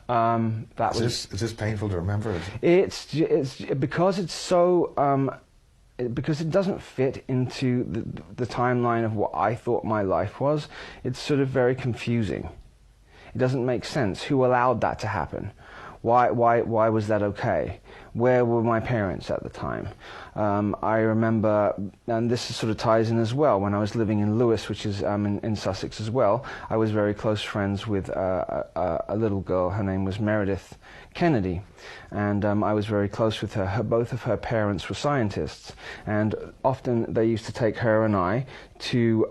That is this painful to remember? It's because it's so because it doesn't fit into the timeline of what I thought my life was. It's sort of very confusing. It doesn't make sense. Who allowed that to happen? Why was that okay? Where were my parents at the time? I remember, and this sort of ties in as well, when I was living in Lewes, which is in Sussex as well, I was very close friends with a little girl. Her name was Meredith Kennedy, and I was very close with her. Both of her parents were scientists, and often they used to take her and I to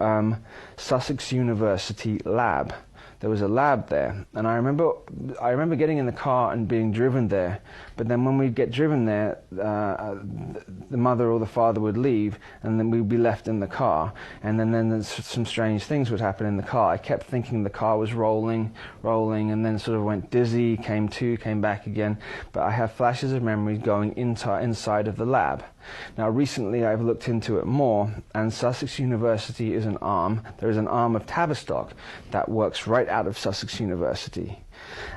Sussex University lab. There was a lab there, and I remember getting in the car and being driven there. But then when we'd get driven there, the mother or the father would leave, and then we'd be left in the car. And then some strange things would happen in the car. I kept thinking the car was rolling, and then sort of went dizzy, came to, came back again. But I have flashes of memories going inside of the lab. Now, recently I've looked into it more, and Sussex University is an arm. There is an arm of Tavistock that works right out of Sussex University.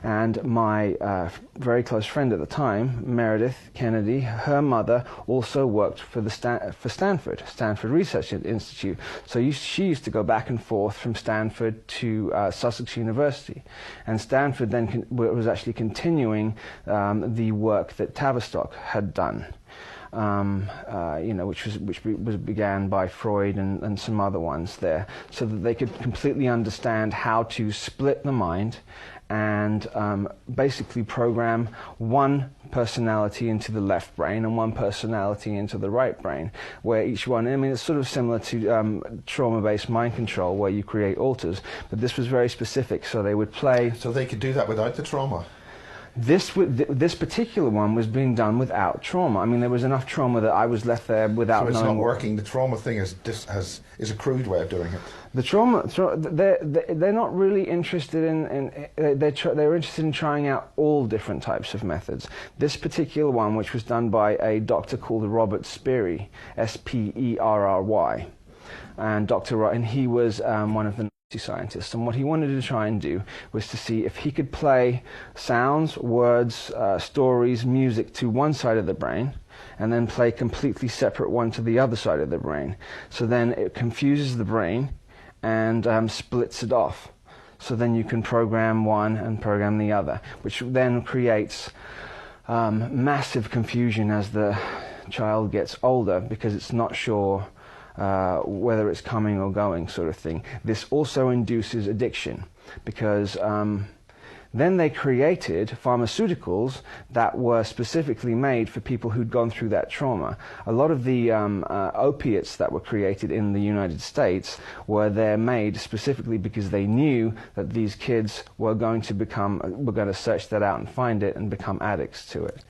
And my very close friend at the time, Meredith Kennedy, her mother also worked for Stanford Research Institute. So she used to go back and forth from Stanford to Sussex University. And Stanford then was actually continuing the work that Tavistock had done. Which was began by Freud and some other ones there, so that they could completely understand how to split the mind and basically program one personality into the left brain and one personality into the right brain, where each one, I mean, it's sort of similar to trauma-based mind control, where you create alters, but this was very specific, so they would play... So they could do that without the trauma? This particular one was being done without trauma. I mean, there was enough trauma that I was left there without knowing. So it's not working. The trauma thing is a crude way of doing it. The trauma, they're not really interested in they're interested in trying out all different types of methods. This particular one, which was done by a doctor called Robert Sperry, S-P-E-R-R-Y, and he was one of the scientists, and what he wanted to try and do was to see if he could play sounds, words, stories, music to one side of the brain, and then play completely separate one to the other side of the brain. So then it confuses the brain and splits it off. So then you can program one and program the other, which then creates massive confusion as the child gets older, because it's not sure whether it's coming or going, sort of thing. This also induces addiction, because then they created pharmaceuticals that were specifically made for people who'd gone through that trauma. A lot of the opiates that were created in the United States were made specifically because they knew that these kids were going to search that out and find it and become addicts to it.